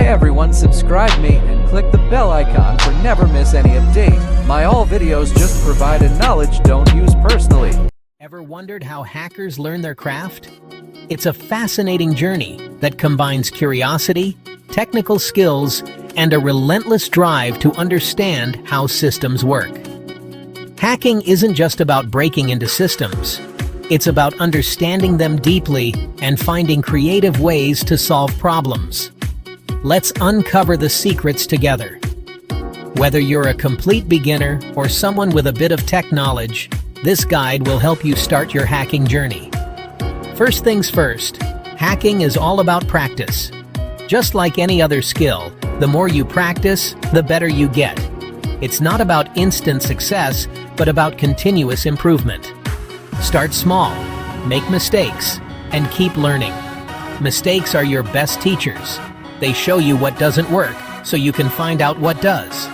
Hi everyone, subscribe me and click the bell icon for never miss any update. My all videos just provided knowledge, don't use personally. Ever wondered how hackers learn their craft? It's a fascinating journey that combines curiosity, technical skills, and a relentless drive to understand how systems work. Hacking isn't just about breaking into systems. It's about understanding them deeply and finding creative ways to solve problems. Let's uncover the secrets together. Whether you're a complete beginner or someone with a bit of tech knowledge, this guide will help you start your hacking journey. First things first, hacking is all about practice. Just like any other skill, the more you practice, the better you get. It's not about instant success, but about continuous improvement. Start small, make mistakes, and keep learning. Mistakes are your best teachers. They show you what doesn't work, so you can find out what does.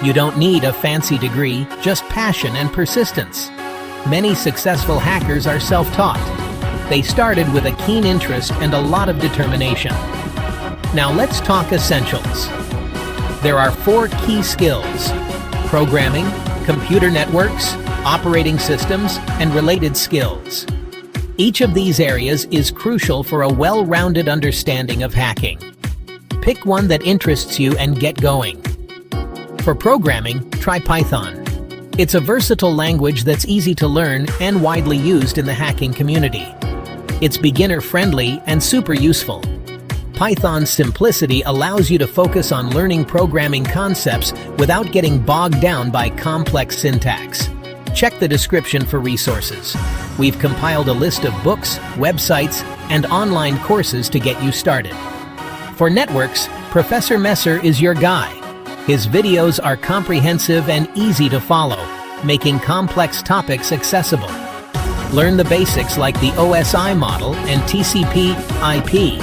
You don't need a fancy degree, just passion and persistence. Many successful hackers are self-taught. They started with a keen interest and a lot of determination. Now let's talk essentials. There are 4 key skills: programming, computer networks, operating systems, and related skills. Each of these areas is crucial for a well-rounded understanding of hacking. Pick one that interests you and get going. For programming, try Python. It's a versatile language that's easy to learn and widely used in the hacking community. It's beginner-friendly and super useful. Python's simplicity allows you to focus on learning programming concepts without getting bogged down by complex syntax. Check the description for resources. We've compiled a list of books, websites, and online courses to get you started. For networks, Professor Messer is your guy. His videos are comprehensive and easy to follow, making complex topics accessible. Learn the basics like the OSI model and TCP/IP.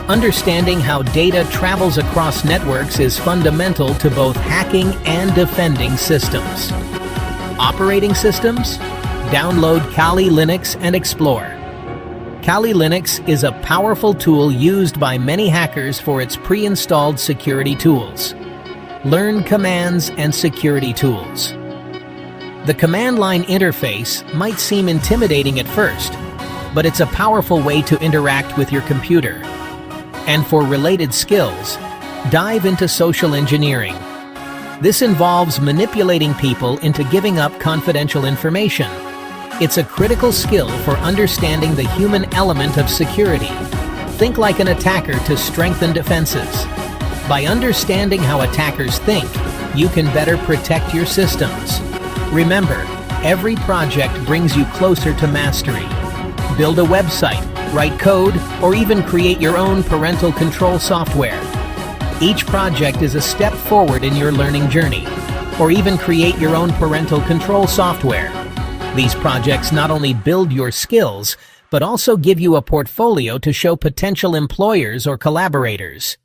Understanding how data travels across networks is fundamental to both hacking and defending systems. Operating systems? Download Kali Linux and explore. Kali Linux is a powerful tool used by many hackers for its pre-installed security tools. Learn commands and security tools. The command line interface might seem intimidating at first, but it's a powerful way to interact with your computer. And for related skills, dive into social engineering. This involves manipulating people into giving up confidential information. It's a critical skill for understanding the human element of security. Think like an attacker to strengthen defenses. By understanding how attackers think, you can better protect your systems. Remember, every project brings you closer to mastery. Build a website, write code, or even create your own parental control software. Each project is a step forward in your learning journey, or even create your own parental control software. These projects not only build your skills, but also give you a portfolio to show potential employers or collaborators.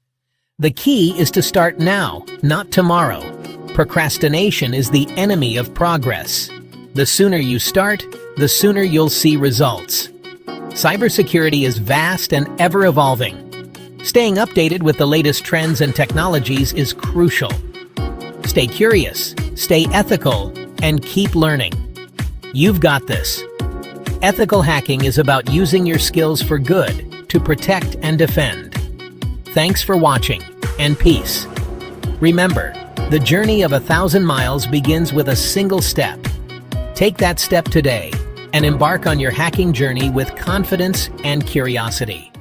The key is to start now, not tomorrow. Procrastination is the enemy of progress. The sooner you start, the sooner you'll see results. Cybersecurity is vast and ever-evolving. Staying updated with the latest trends and technologies is crucial. Stay curious, stay ethical, and keep learning. You've got this. Ethical hacking is about using your skills for good, to protect and defend. Thanks for watching, and peace. Remember, the journey of 1,000 miles begins with a single step. Take that step today, and embark on your hacking journey with confidence and curiosity.